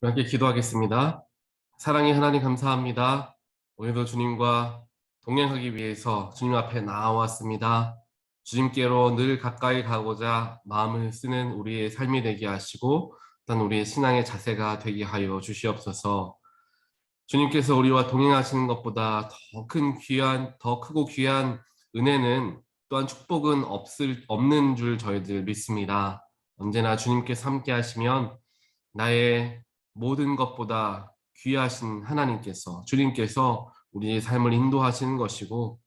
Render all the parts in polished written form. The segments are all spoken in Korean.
함께 기도하겠습니다. 사랑의 하나님 감사합니다. 오늘도 주님과 동행하기 위해서 주님 앞에 나와왔습니다. 주님께로 늘 가까이 가고자 마음을 쓰는 우리의 삶이 되게 하시고 또한 우리의 신앙의 자세가 되게 하여 주시옵소서. 주님께서 우리와 동행하시는 것보다 더 크고 귀한 은혜는 또한 축복은 없는 줄 저희들 믿습니다. 언제나 주님께서 함께 하시면 나의 모든 것보다 귀하신 하나님께서, 주님께서 우리의 삶을 인도하시는 것이고,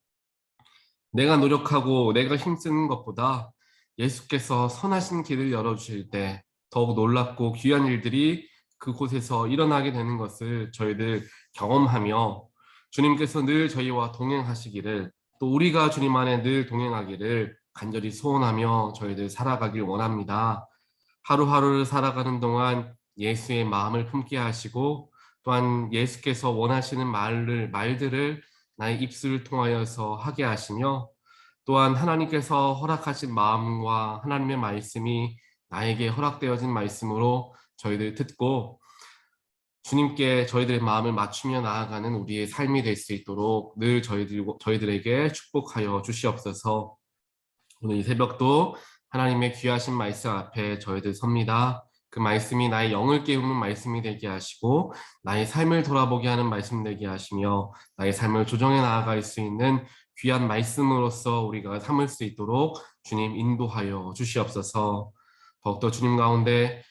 내가 노력하고 내가 힘쓰는 것보다 예수께서 선하신 길을 열어주실 때 더욱 놀랍고 귀한 일들이 그곳에서 일어나게 되는 것을 저희들 경험하며, 주님께서 늘 저희와 동행하시기를, 또 우리가 주님 안에 늘 동행하기를 간절히 소원하며 저희들 살아가길 원합니다. 하루하루를 살아가는 동안 예수의 마음을 품게 하시고, 또한 예수께서 원하시는 말들을 나의 입술을 통하여서 하게 하시며, 또한 하나님께서 허락하신 마음과 하나님의 말씀이 나에게 허락되어진 말씀으로 저희들 듣고 주님께 저희들의 마음을 맞추며 나아가는 우리의 삶이 될 수 있도록 늘 저희들에게 축복하여 주시옵소서. 오늘 이 새벽도 하나님의 귀하신 말씀 앞에 저희들 섭니다. 그 말씀이 나의 영을 깨우는 말씀이 되게 하시고 나의 삶을 돌아보게 하는 말씀 되게 하시며 나의 삶을 조정해 나아갈 수 있는 귀한 말씀으로서 우리가 삼을 수 있도록 주님 인도하여 주시옵소서. 더욱더 주님 가운데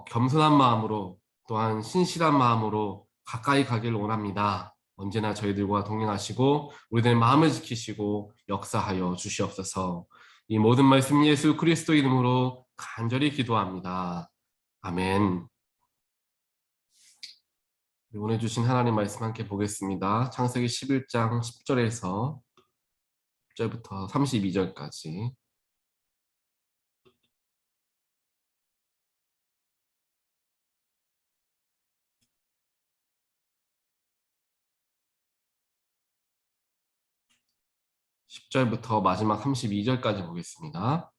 겸손한 마음으로 또한 신실한 마음으로 가까이 가길 원합니다. 언제나 저희들과 동행하시고 우리들의 마음을 지키시고 역사하여 주시옵소서. 이 모든 말씀 예수 그리스도 이름으로 간절히 기도합니다. 아멘. 오늘 주신 하나님 말씀 함께 보겠습니다. 창세기 11장 10절에서 10절부터 32절까지. 10절부터 마지막 32절까지 보겠습니다.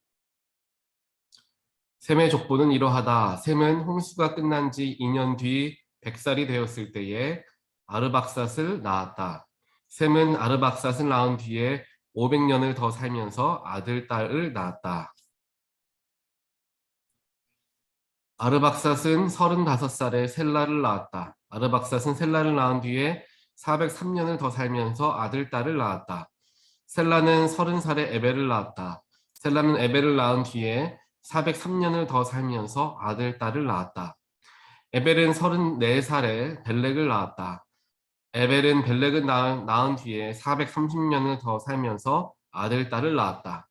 셈의 족보는 이러하다. 셈은 홍수가 끝난 지 2년 뒤 100살이 되었을 때에 아르박삿을 낳았다. 셈은 아르박삿을 낳은 뒤에 500년을 더 살면서 아들, 딸을 낳았다. 아르박삿은 35살에 셀라를 낳았다. 아르박삿은 셀라를 낳은 뒤에 403년을 더 살면서 아들, 딸을 낳았다. 셀라는 30살에 에벨을 낳았다. 셀라는 에벨을 낳은 뒤에 403년을 더 살면서 아들, 딸을 낳았다. 에벨은 34살에 벨렉을 낳았다. 에벨은 벨렉을 낳은 뒤에 430년을 더 살면서 아들, 딸을 낳았다.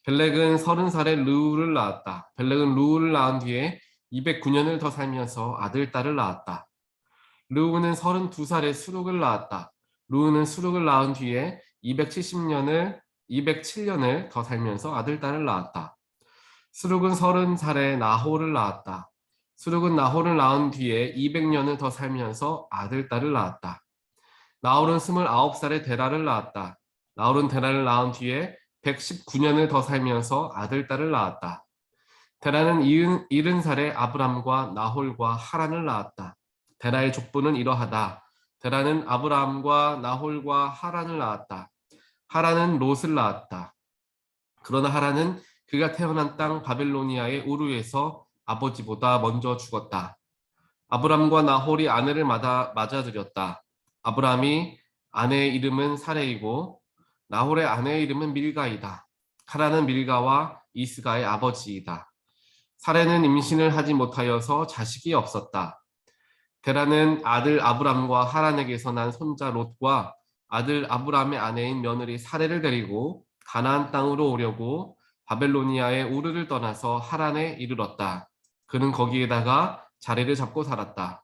벨렉은 30살에 르우를 낳았다. 벨렉은 르우를 낳은 뒤에 209년을 더 살면서 아들, 딸을 낳았다. 르우는 32살에 수룩을 낳았다. 르우는 수룩을 낳은 뒤에 207년을 더 살면서 아들, 딸을 낳았다. 수룩은 30살에 나홀을 낳았다. 수룩은 나홀을 낳은 뒤에 200년을 더 살면서 아들, 딸을 낳았다. 나홀은 29살에 데라를 낳았다. 나홀은 데라를 낳은 뒤에 119년을 더 살면서 아들, 딸을 낳았다. 데라는 70살에 아브람과 나홀과 하란을 낳았다. 데라의 족보는 이러하다. 데라는 아브람과 나홀과 하란을 낳았다. 하란은 롯을 낳았다. 그러나 하란은 그가 태어난 땅 바벨로니아의 우르에서 아버지보다 먼저 죽었다. 아브람과 나홀이 아내를 맞아들였다. 아브람이 아내의 이름은 사레이고 나홀의 아내의 이름은 밀가이다. 하란은 밀가와 이스가의 아버지이다. 사레는 임신을 하지 못하여서 자식이 없었다. 데라는 아들 아브람과 하란에게서 난 손자 롯과 아들 아브람의 아내인 며느리 사레를 데리고 가나안 땅으로 오려고 바벨로니아의 우르를 떠나서 하란에 이르렀다. 그는 거기에다가 자리를 잡고 살았다.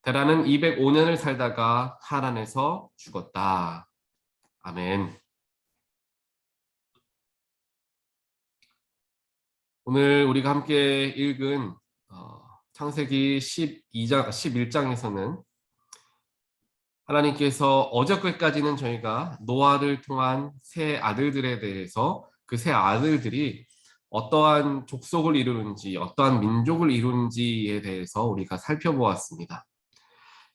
데라는 205년을 살다가 하란에서 죽었다. 아멘. 오늘 우리가 함께 읽은 창세기 11장에서는 하나님께서 어저께까지는 저희가 노아를 통한 세 아들들에 대해서 그 세 아들들이 어떠한 족속을 이루는지, 어떠한 민족을 이루는지에 대해서 우리가 살펴보았습니다.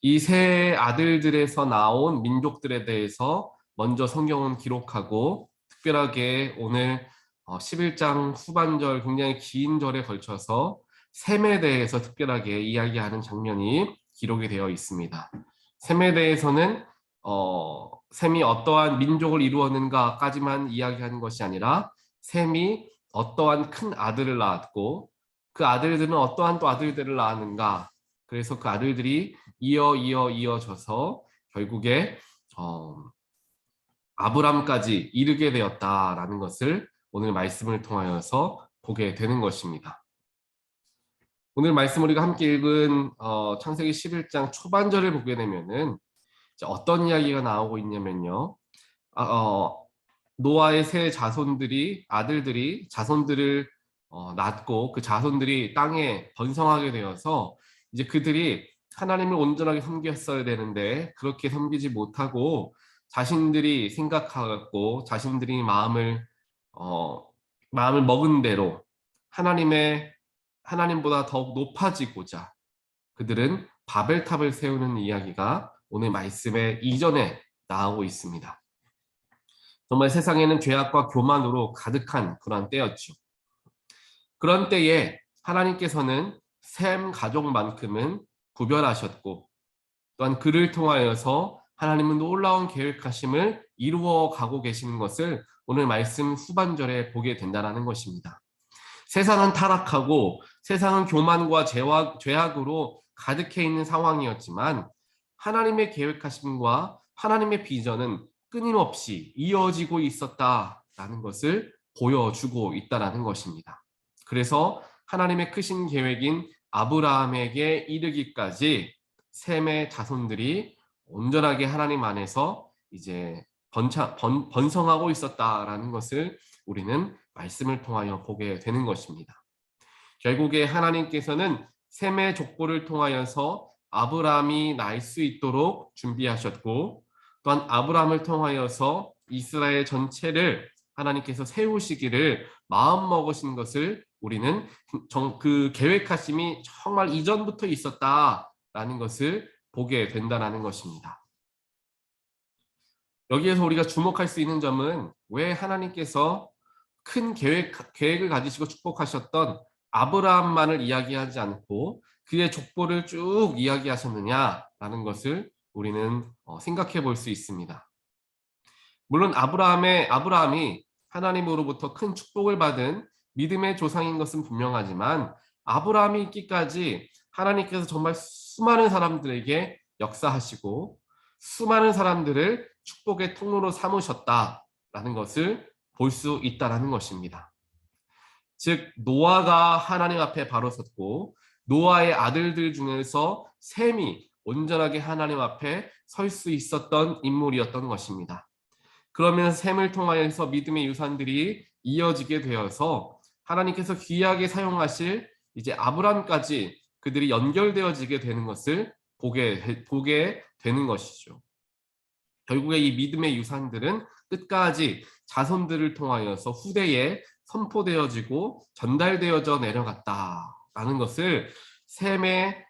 이 세 아들들에서 나온 민족들에 대해서 먼저 성경은 기록하고, 특별하게 오늘 11장 후반절, 굉장히 긴 절에 걸쳐서 셈에 대해서 특별하게 이야기하는 장면이 기록이 되어 있습니다. 셈에 대해서는 셈이 어떠한 민족을 이루었는가까지만 이야기하는 것이 아니라, 셈이 어떠한 큰 아들을 낳았고 그 아들들은 어떠한 또 아들들을 낳았는가, 그래서 그 아들들이 이어져서 결국에 아브람까지 이르게 되었다라는 것을 오늘 말씀을 통하여서 보게 되는 것입니다. 오늘 말씀 우리가 함께 읽은 창세기 11장 초반절을 보게 되면은 어떤 이야기가 나오고 있냐면요. 노아의 세 자손들이, 아들들이 자손들을 낳고 그 자손들이 땅에 번성하게 되어서 이제 그들이 하나님을 온전하게 섬겼어야 되는데 그렇게 섬기지 못하고 자신들이 생각하고 자신들이 마음을 먹은 대로 하나님보다 더욱 높아지고자 그들은 바벨탑을 세우는 이야기가 오늘 말씀의 이전에 나오고 있습니다. 정말 세상에는 죄악과 교만으로 가득한 그런 때였죠. 그런 때에 하나님께서는 셈 가족만큼은 구별하셨고, 또한 그를 통하여서 하나님은 놀라운 계획하심을 이루어 가고 계시는 것을 오늘 말씀 후반절에 보게 된다는 것입니다. 세상은 타락하고 세상은 교만과 죄악으로 가득해 있는 상황이었지만 하나님의 계획하심과 하나님의 비전은 끊임없이 이어지고 있었다라는 것을 보여주고 있다는 것입니다. 그래서 하나님의 크신 계획인 아브라함에게 이르기까지 셈의 자손들이 온전하게 하나님 안에서 이제 번성하고 있었다라는 것을 우리는 말씀을 통하여 보게 되는 것입니다. 결국에 하나님께서는 셈의 족보를 통하여서 아브라함이 날 수 있도록 준비하셨고, 또한 아브라함을 통하여서 이스라엘 전체를 하나님께서 세우시기를 마음먹으신 것을 우리는 그 계획하심이 정말 이전부터 있었다라는 것을 보게 된다는 것입니다. 여기에서 우리가 주목할 수 있는 점은 왜 하나님께서 큰 계획을 가지시고 축복하셨던 아브라함만을 이야기하지 않고 그의 족보를 쭉 이야기하셨느냐라는 것을 우리는 생각해 볼 수 있습니다. 물론 아브라함이 하나님으로부터 큰 축복을 받은 믿음의 조상인 것은 분명하지만, 아브라함이 있기까지 하나님께서 정말 수많은 사람들에게 역사하시고 수많은 사람들을 축복의 통로로 삼으셨다라는 것을 볼 수 있다는 것입니다. 즉 노아가 하나님 앞에 바로 섰고 노아의 아들들 중에서 셈이 온전하게 하나님 앞에 설 수 있었던 인물이었던 것입니다. 그러면 셈을 통하여서 믿음의 유산들이 이어지게 되어서 하나님께서 귀하게 사용하실 이제 아브람까지 그들이 연결되어지게 되는 것을 보게 되는 것이죠. 결국에 이 믿음의 유산들은 끝까지 자손들을 통하여서 후대에 선포되어지고 전달되어져 내려갔다라는 것을 셈의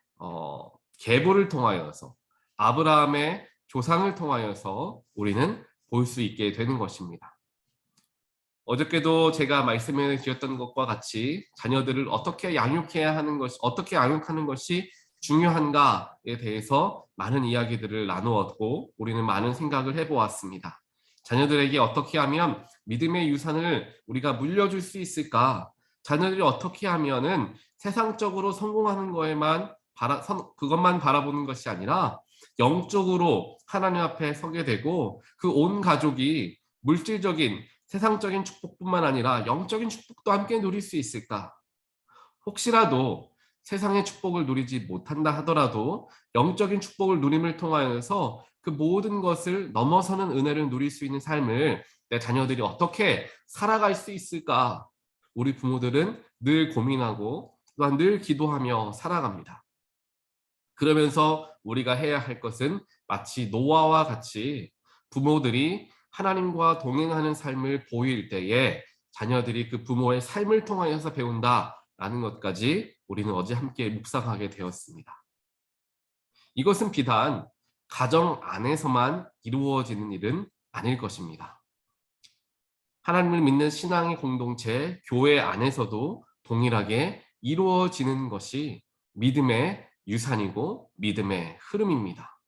계보를 통하여서, 아브라함의 조상을 통하여서 우리는 볼 수 있게 되는 것입니다. 어저께도 제가 말씀해 드렸던 것과 같이 자녀들을 어떻게 양육하는 것이 중요한가에 대해서 많은 이야기들을 나누었고 우리는 많은 생각을 해보았습니다. 자녀들에게 어떻게 하면 믿음의 유산을 우리가 물려줄 수 있을까? 자녀들이 어떻게 하면은 세상적으로 성공하는 그것만 바라보는 것이 아니라 영적으로 하나님 앞에 서게 되고 그 온 가족이 물질적인 세상적인 축복뿐만 아니라 영적인 축복도 함께 누릴 수 있을까? 혹시라도 세상의 축복을 누리지 못한다 하더라도 영적인 축복을 누림을 통하여서 그 모든 것을 넘어서는 은혜를 누릴 수 있는 삶을 내 자녀들이 어떻게 살아갈 수 있을까? 우리 부모들은 늘 고민하고 또한 늘 기도하며 살아갑니다. 그러면서 우리가 해야 할 것은 마치 노아와 같이 부모들이 하나님과 동행하는 삶을 보일 때에 자녀들이 그 부모의 삶을 통하여서 배운다라는 것까지 우리는 어제 함께 묵상하게 되었습니다. 이것은 비단 가정 안에서만 이루어지는 일은 아닐 것입니다. 하나님을 믿는 신앙의 공동체, 교회 안에서도 동일하게 이루어지는 것이 믿음의 유산이고 믿음의 흐름입니다.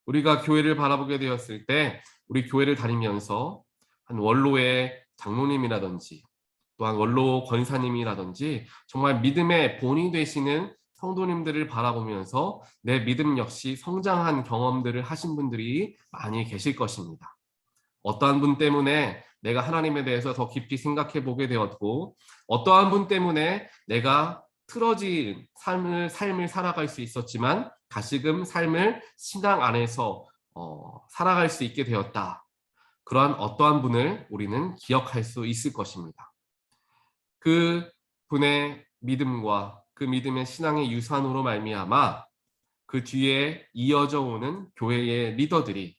우리가 교회를 바라보게 되었을 때 우리 교회를 다니면서 한 원로의 장로님이라든지 또한 원로 권사님이라든지 정말 믿음의 본이 되시는 성도님들을 바라보면서 내 믿음 역시 성장한 경험들을 하신 분들이 많이 계실 것입니다. 어떠한 분 때문에 내가 하나님에 대해서 더 깊이 생각해 보게 되었고 어떠한 분 때문에 내가 틀어진 삶을 살아갈 수 있었지만 다시금 삶을 신앙 안에서 살아갈 수 있게 되었다. 그러한 어떠한 분을 우리는 기억할 수 있을 것입니다. 그 분의 믿음과 그 믿음의 신앙의 유산으로 말미암아 그 뒤에 이어져 오는 교회의 리더들이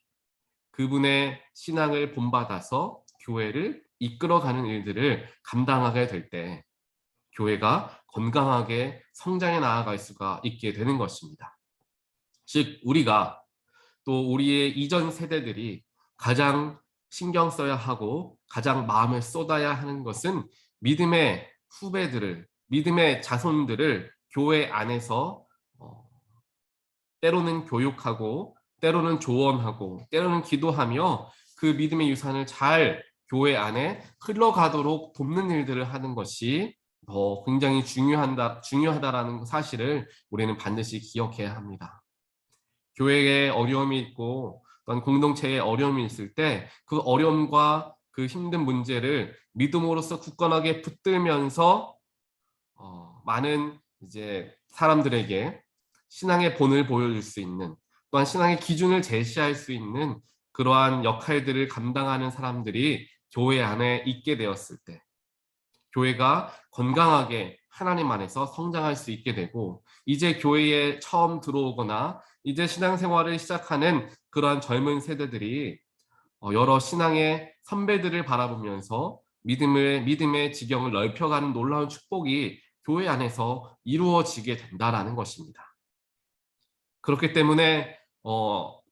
그분의 신앙을 본받아서 교회를 이끌어가는 일들을 감당하게 될 때 교회가 건강하게 성장해 나아갈 수가 있게 되는 것입니다. 즉 우리가 또 우리의 이전 세대들이 가장 신경 써야 하고 가장 마음을 쏟아야 하는 것은 믿음의 후배들을, 믿음의 자손들을 교회 안에서 때로는 교육하고 때로는 조언하고 때로는 기도하며 그 믿음의 유산을 잘 교회 안에 흘러가도록 돕는 일들을 하는 것이 굉장히 중요하다라는 사실을 우리는 반드시 기억해야 합니다. 교회에 어려움이 있고 또한 공동체에 어려움이 있을 때 그 어려움과 그 힘든 문제를 믿음으로써 굳건하게 붙들면서 많은 이제 사람들에게 신앙의 본을 보여줄 수 있는 또한 신앙의 기준을 제시할 수 있는 그러한 역할들을 감당하는 사람들이 교회 안에 있게 되었을 때 교회가 건강하게 하나님 안에서 성장할 수 있게 되고 이제 교회에 처음 들어오거나 이제 신앙생활을 시작하는 그러한 젊은 세대들이 여러 신앙의 선배들을 바라보면서 믿음의 지경을 넓혀가는 놀라운 축복이 교회 안에서 이루어지게 된다라는 것입니다. 그렇기 때문에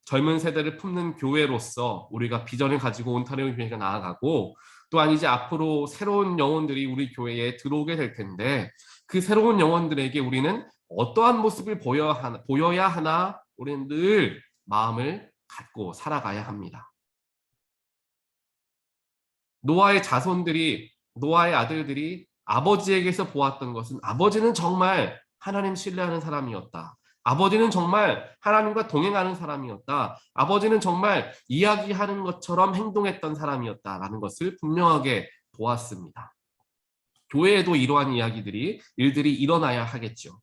젊은 세대를 품는 교회로서 우리가 비전을 가지고 온타리오 교회가 나아가고 또한 이제 앞으로 새로운 영혼들이 우리 교회에 들어오게 될 텐데 그 새로운 영혼들에게 우리는 어떠한 모습을 보여야 하나 우리는 늘 마음을 갖고 살아가야 합니다. 노아의 아들들이 아버지에게서 보았던 것은 아버지는 정말 하나님 신뢰하는 사람이었다. 아버지는 정말 하나님과 동행하는 사람이었다. 아버지는 정말 이야기하는 것처럼 행동했던 사람이었다라는 것을 분명하게 보았습니다. 교회에도 이러한 일들이 일어나야 하겠죠.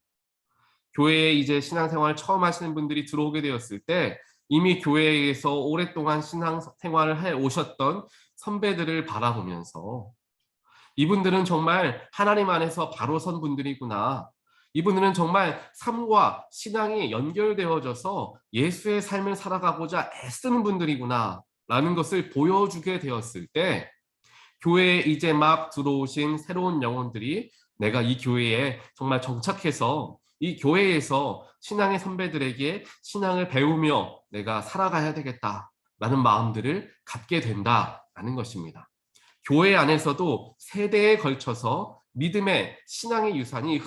교회에 이제 신앙생활 처음 하시는 분들이 들어오게 되었을 때 이미 교회에서 오랫동안 신앙생활을 해 오셨던 선배들을 바라보면서 이분들은 정말 하나님 안에서 바로 선 분들이구나. 이분들은 정말 삶과 신앙이 연결되어져서 예수의 삶을 살아가고자 애쓰는 분들이구나 라는 것을 보여주게 되었을 때 교회에 이제 막 들어오신 새로운 영혼들이 내가 이 교회에 정말 정착해서 이 교회에서 신앙의 선배들에게 신앙을 배우며 내가 살아가야 되겠다라는 마음들을 갖게 된다라는 것입니다. 교회 안에서도 세대에 걸쳐서 믿음의 신앙의 유산이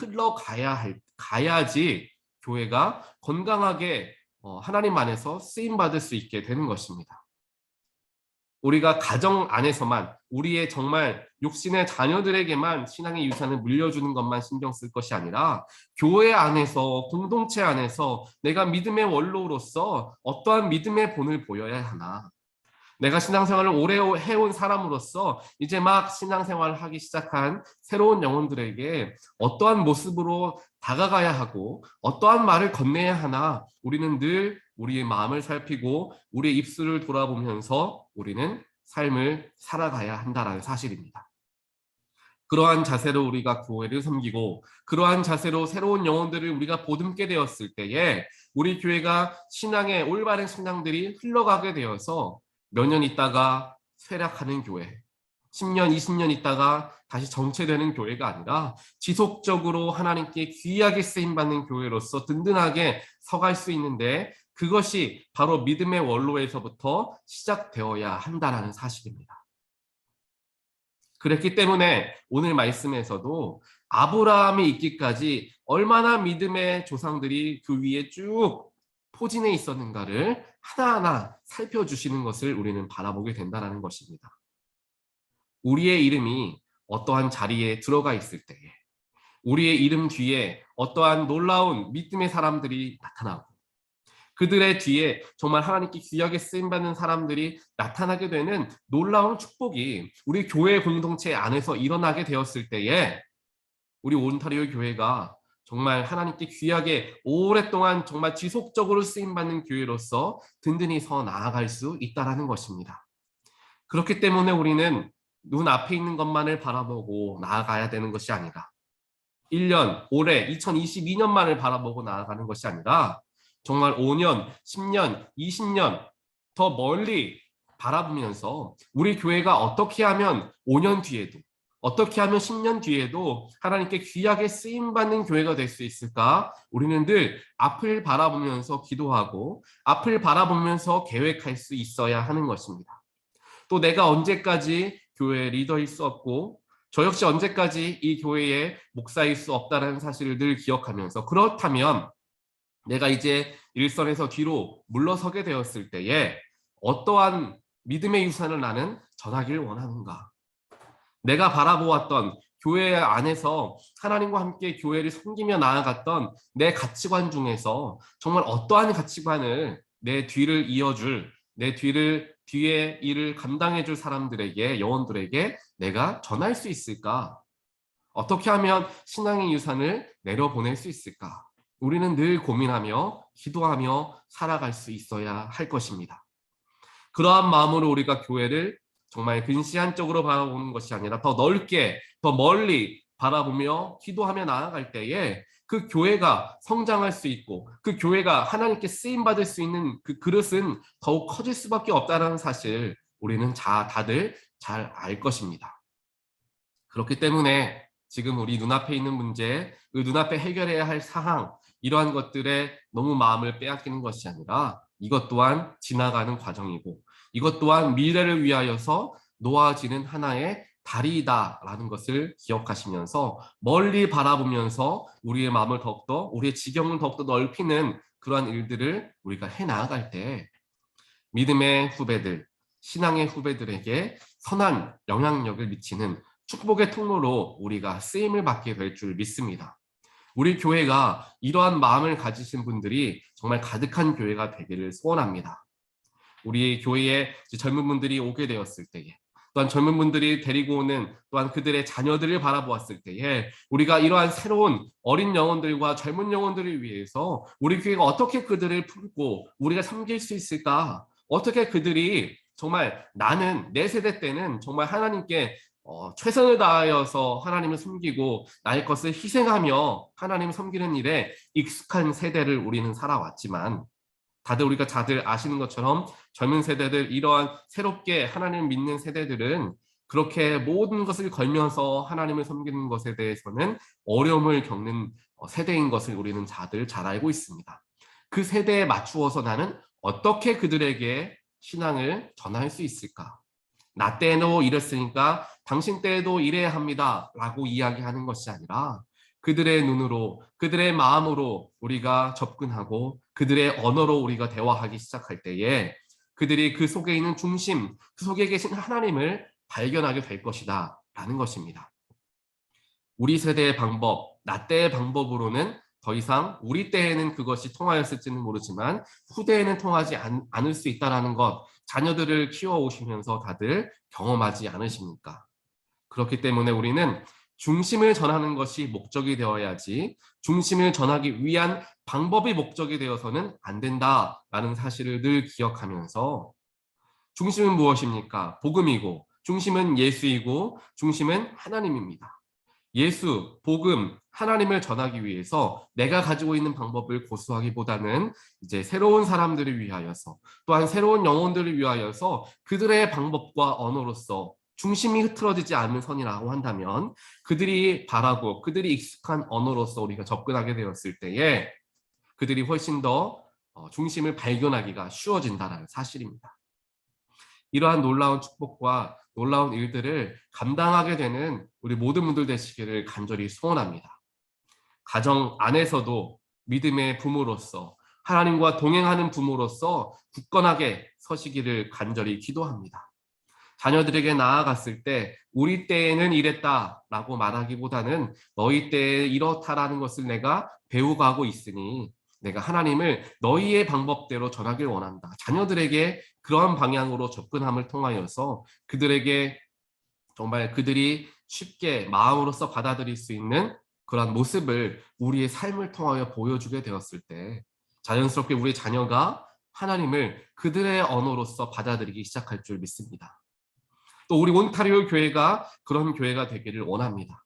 가야지 교회가 건강하게 하나님 안에서 쓰임받을 수 있게 되는 것입니다. 우리가 가정 안에서만 우리의 정말 육신의 자녀들에게만 신앙의 유산을 물려주는 것만 신경 쓸 것이 아니라 교회 안에서 공동체 안에서 내가 믿음의 원로로서 어떠한 믿음의 본을 보여야 하나 내가 신앙생활을 오래 해온 사람으로서 이제 막 신앙생활을 하기 시작한 새로운 영혼들에게 어떠한 모습으로 다가가야 하고 어떠한 말을 건네야 하나 우리는 늘 우리의 마음을 살피고 우리의 입술을 돌아보면서 우리는 삶을 살아가야 한다는 사실입니다. 그러한 자세로 우리가 교회를 섬기고 그러한 자세로 새로운 영혼들을 우리가 보듬게 되었을 때에 우리 교회가 신앙의 올바른 신앙들이 흘러가게 되어서 몇 년 있다가 쇠락하는 교회 10년, 20년 있다가 다시 정체되는 교회가 아니라 지속적으로 하나님께 귀하게 쓰임받는 교회로서 든든하게 서갈 수 있는데 그것이 바로 믿음의 원로에서부터 시작되어야 한다는 사실입니다. 그랬기 때문에 오늘 말씀에서도 아브라함이 있기까지 얼마나 믿음의 조상들이 그 위에 쭉 포진해 있었는가를 하나하나 살펴주시는 것을 우리는 바라보게 된다는 것입니다. 우리의 이름이 어떠한 자리에 들어가 있을 때에 우리의 이름 뒤에 어떠한 놀라운 믿음의 사람들이 나타나고 그들의 뒤에 정말 하나님께 귀하게 쓰임받는 사람들이 나타나게 되는 놀라운 축복이 우리 교회 공동체 안에서 일어나게 되었을 때에 우리 온타리오 교회가 정말 하나님께 귀하게 오랫동안 정말 지속적으로 쓰임받는 교회로서 든든히 서 나아갈 수 있다는 것입니다. 그렇기 때문에 우리는 눈앞에 있는 것만을 바라보고 나아가야 되는 것이 아니라 1년, 올해 2022년만을 바라보고 나아가는 것이 아니라 정말 5년, 10년, 20년 더 멀리 바라보면서 우리 교회가 어떻게 하면 5년 뒤에도 어떻게 하면 10년 뒤에도 하나님께 귀하게 쓰임받는 교회가 될 수 있을까? 우리는 늘 앞을 바라보면서 기도하고 앞을 바라보면서 계획할 수 있어야 하는 것입니다. 또 내가 언제까지 교회 리더일 수 없고 저 역시 언제까지 이 교회의 목사일 수 없다는 사실을 늘 기억하면서 그렇다면 내가 이제 일선에서 뒤로 물러서게 되었을 때에 어떠한 믿음의 유산을 나는 전하기를 원하는가? 내가 바라보았던 교회 안에서 하나님과 함께 교회를 섬기며 나아갔던 내 가치관 중에서 정말 어떠한 가치관을 내 뒤를 이어줄 내 뒤에 일을 감당해줄 사람들에게 영혼들에게 내가 전할 수 있을까? 어떻게 하면 신앙의 유산을 내려보낼 수 있을까? 우리는 늘 고민하며 기도하며 살아갈 수 있어야 할 것입니다. 그러한 마음으로 우리가 교회를 정말 근시안적으로 바라보는 것이 아니라 더 넓게 더 멀리 바라보며 기도하며 나아갈 때에 그 교회가 성장할 수 있고 그 교회가 하나님께 쓰임받을 수 있는 그 그릇은 더욱 커질 수밖에 없다는 사실 우리는 다들 잘 알 것입니다. 그렇기 때문에 지금 우리 눈앞에 있는 문제, 그 눈앞에 해결해야 할 사항 이러한 것들에 너무 마음을 빼앗기는 것이 아니라 이것 또한 지나가는 과정이고 이것 또한 미래를 위하여서 놓아지는 하나의 다리다라는 것을 기억하시면서 멀리 바라보면서 우리의 마음을 더욱더 우리의 지경을 더욱더 넓히는 그러한 일들을 우리가 해나갈 때 믿음의 후배들, 신앙의 후배들에게 선한 영향력을 미치는 축복의 통로로 우리가 쓰임을 받게 될 줄 믿습니다. 우리 교회가 이러한 마음을 가지신 분들이 정말 가득한 교회가 되기를 소원합니다. 우리 교회에 젊은 분들이 오게 되었을 때에 또한 젊은 분들이 데리고 오는 또한 그들의 자녀들을 바라보았을 때에 우리가 이러한 새로운 어린 영혼들과 젊은 영혼들을 위해서 우리 교회가 어떻게 그들을 품고 우리가 섬길 수 있을까? 어떻게 그들이 정말 나는 내 세대 때는 정말 하나님께 최선을 다하여서 하나님을 섬기고 나의 것을 희생하며 하나님을 섬기는 일에 익숙한 세대를 우리는 살아왔지만 우리가 다들 아시는 것처럼 젊은 세대들 이러한 새롭게 하나님을 믿는 세대들은 그렇게 모든 것을 걸면서 하나님을 섬기는 것에 대해서는 어려움을 겪는 세대인 것을 우리는 다들 잘 알고 있습니다. 그 세대에 맞추어서 나는 어떻게 그들에게 신앙을 전할 수 있을까? 나 때도 이랬으니까 당신 때에도 이래야 합니다 라고 이야기하는 것이 아니라 그들의 눈으로 그들의 마음으로 우리가 접근하고 그들의 언어로 우리가 대화하기 시작할 때에 그들이 그 속에 있는 중심, 그 속에 계신 하나님을 발견하게 될 것이다 라는 것입니다. 우리 세대의 방법, 나 때의 방법으로는 더 이상 우리 때에는 그것이 통하였을지는 모르지만 후대에는 통하지 않을 수 있다는 것, 자녀들을 키워오시면서 다들 경험하지 않으십니까? 그렇기 때문에 우리는 중심을 전하는 것이 목적이 되어야지 중심을 전하기 위한 방법이 목적이 되어서는 안 된다라는 사실을 늘 기억하면서 중심은 무엇입니까? 복음이고 중심은 예수이고 중심은 하나님입니다. 예수, 복음, 하나님을 전하기 위해서 내가 가지고 있는 방법을 고수하기보다는 이제 새로운 사람들을 위하여서 또한 새로운 영혼들을 위하여서 그들의 방법과 언어로서 중심이 흐트러지지 않는 선이라고 한다면 그들이 바라고 그들이 익숙한 언어로서 우리가 접근하게 되었을 때에 그들이 훨씬 더 중심을 발견하기가 쉬워진다는 사실입니다. 이러한 놀라운 축복과 놀라운 일들을 감당하게 되는 우리 모든 분들 되시기를 간절히 소원합니다. 가정 안에서도 믿음의 부모로서 하나님과 동행하는 부모로서 굳건하게 서시기를 간절히 기도합니다. 자녀들에게 나아갔을 때 우리 때에는 이랬다라고 말하기보다는 너희 때에 이렇다라는 것을 내가 배워가고 있으니 내가 하나님을 너희의 방법대로 전하길 원한다. 자녀들에게 그러한 방향으로 접근함을 통하여서 그들에게 정말 그들이 쉽게 마음으로서 받아들일 수 있는 그러한 모습을 우리의 삶을 통하여 보여주게 되었을 때 자연스럽게 우리 자녀가 하나님을 그들의 언어로서 받아들이기 시작할 줄 믿습니다. 또 우리 온타리오 교회가 그런 교회가 되기를 원합니다.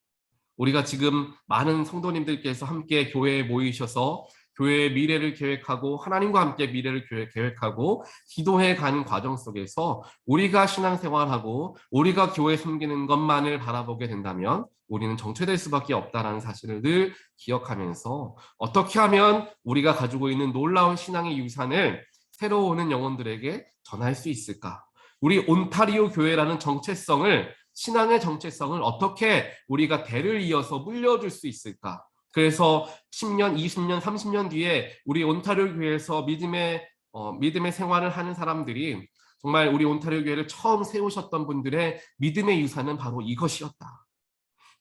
우리가 지금 많은 성도님들께서 함께 교회에 모이셔서 교회의 미래를 계획하고 하나님과 함께 미래를 계획하고 기도해 가는 과정 속에서 우리가 신앙생활하고 우리가 교회 섬기는 것만을 바라보게 된다면 우리는 정체될 수밖에 없다는 사실을 늘 기억하면서 어떻게 하면 우리가 가지고 있는 놀라운 신앙의 유산을 새로 오는 영혼들에게 전할 수 있을까? 우리 온타리오 교회라는 정체성을 신앙의 정체성을 어떻게 우리가 대를 이어서 물려줄 수 있을까? 그래서 10년, 20년, 30년 뒤에 우리 온타리오 교회에서 믿음의 생활을 하는 사람들이 정말 우리 온타리오 교회를 처음 세우셨던 분들의 믿음의 유산은 바로 이것이었다.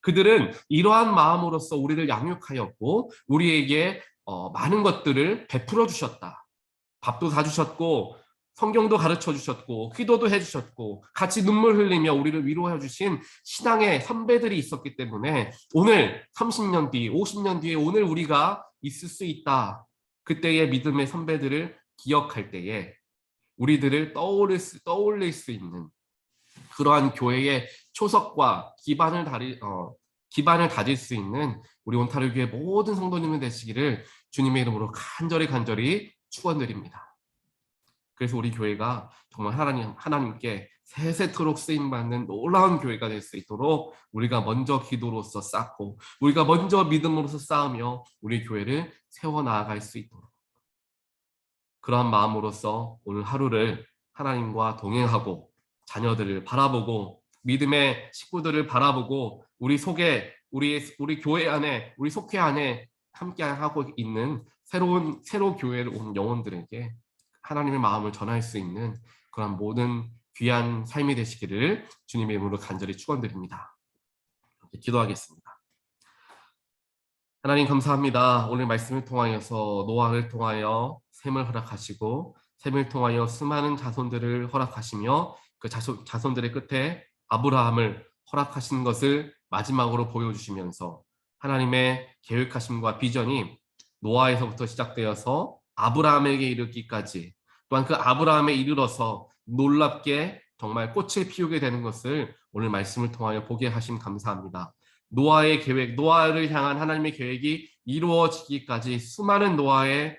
그들은 이러한 마음으로서 우리를 양육하였고 우리에게 많은 것들을 베풀어 주셨다. 밥도 사주셨고 성경도 가르쳐 주셨고 기도도 해주셨고 같이 눈물 흘리며 우리를 위로해 주신 신앙의 선배들이 있었기 때문에 오늘 30년 뒤 50년 뒤에 오늘 우리가 있을 수 있다. 그때의 믿음의 선배들을 기억할 때에 우리들을 떠올릴 수 있는 그러한 교회의 초석과 기반을 다질 수 있는 우리 온타리오 교회 모든 성도님들 되시기를 주님의 이름으로 간절히 축원드립니다. 그래서 우리 교회가 정말 하나님께 세세토록 쓰임받는 놀라운 교회가 될 수 있도록 우리가 먼저 기도로서 쌓고 우리가 먼저 믿음으로서 쌓으며 우리 교회를 세워나갈 수 있도록 그러한 마음으로서 오늘 하루를 하나님과 동행하고 자녀들을 바라보고 믿음의 식구들을 바라보고 우리 교회 안에 우리 속회 안에 함께하고 있는 새로 교회를 온 영혼들에게 하나님의 마음을 전할 수 있는 그런 모든 귀한 삶이 되시기를 주님의 이름으로 간절히 축원드립니다. 기도하겠습니다. 하나님 감사합니다. 오늘 말씀을 통하여서 노아를 통하여 셈을 허락하시고 셈을 통하여 수많은 자손들을 허락하시며 그 자손들의 끝에 아브라함을 허락하신 것을 마지막으로 보여주시면서 하나님의 계획하심과 비전이 노아에서부터 시작되어서 아브라함에게 이르기까지 또한 그 아브라함에 이르러서 놀랍게 정말 꽃을 피우게 되는 것을 오늘 말씀을 통하여 보게 하심 감사합니다. 노아의 계획, 노아를 향한 하나님의 계획이 이루어지기까지 수많은 노아의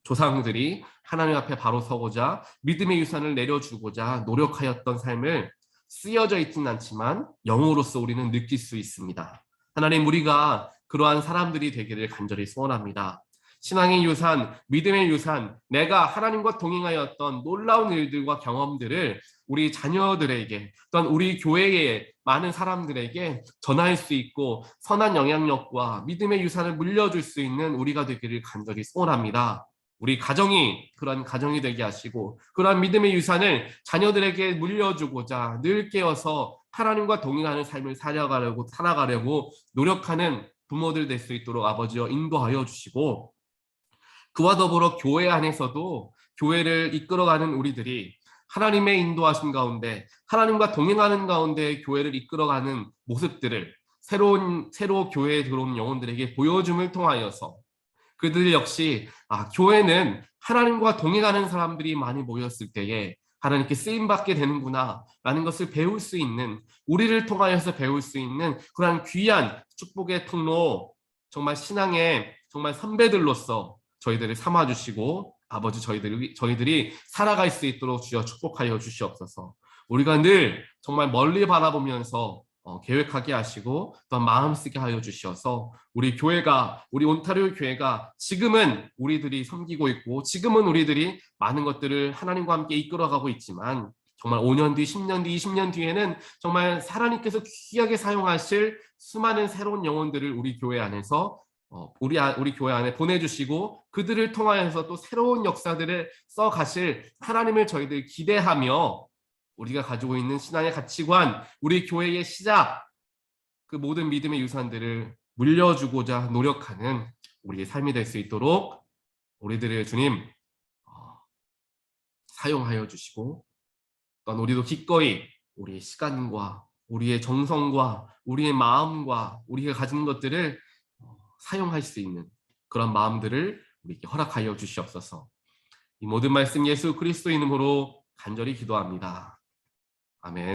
조상들이 하나님 앞에 바로 서고자 믿음의 유산을 내려주고자 노력하였던 삶을 쓰여져 있지는 않지만 영으로서 우리는 느낄 수 있습니다. 하나님 우리가 그러한 사람들이 되기를 간절히 소원합니다. 신앙의 유산, 믿음의 유산, 내가 하나님과 동행하였던 놀라운 일들과 경험들을 우리 자녀들에게 또한 우리 교회의 많은 사람들에게 전할 수 있고 선한 영향력과 믿음의 유산을 물려줄 수 있는 우리가 되기를 간절히 소원합니다. 우리 가정이 그런 가정이 되게 하시고 그러한 믿음의 유산을 자녀들에게 물려주고자 늘 깨어서 하나님과 동행하는 삶을 살아가려고 노력하는 부모들 될 수 있도록 아버지여 인도하여 주시고 그와 더불어 교회 안에서도 교회를 이끌어가는 우리들이 하나님의 인도하심 가운데 하나님과 동행하는 가운데 교회를 이끌어가는 모습들을 새로 교회에 들어온 영혼들에게 보여줌을 통하여서 그들 역시 교회는 하나님과 동행하는 사람들이 많이 모였을 때에 하나님께 쓰임받게 되는구나 라는 것을 배울 수 있는 우리를 통하여서 배울 수 있는 그런 귀한 축복의 통로 정말 신앙의 정말 선배들로서 저희들을 삼아주시고 아버지 저희들이 살아갈 수 있도록 주여 축복하여 주시옵소서. 우리가 늘 정말 멀리 바라보면서 계획하게 하시고 또한 마음 쓰게 하여 주셔서 우리 교회가, 우리 온타리오 교회가 지금은 우리들이 섬기고 있고 지금은 우리들이 많은 것들을 하나님과 함께 이끌어가고 있지만 정말 5년 뒤, 10년 뒤, 20년 뒤에는 정말 하나님께서 귀하게 사용하실 수많은 새로운 영혼들을 우리 교회 안에서 우리 교회 안에 보내주시고 그들을 통하여서 또 새로운 역사들을 써가실 하나님을 저희들 기대하며 우리가 가지고 있는 신앙의 가치관, 우리 교회의 시작, 그 모든 믿음의 유산들을 물려주고자 노력하는 우리의 삶이 될 수 있도록 우리들의 주님 사용하여 주시고 또한 우리도 기꺼이 우리의 시간과 우리의 정성과 우리의 마음과 우리가 가진 것들을 사용할 수 있는 그런 마음들을 우리에게 허락하여 주시옵소서. 이 모든 말씀 예수 그리스도 이름으로 간절히 기도합니다. 아멘.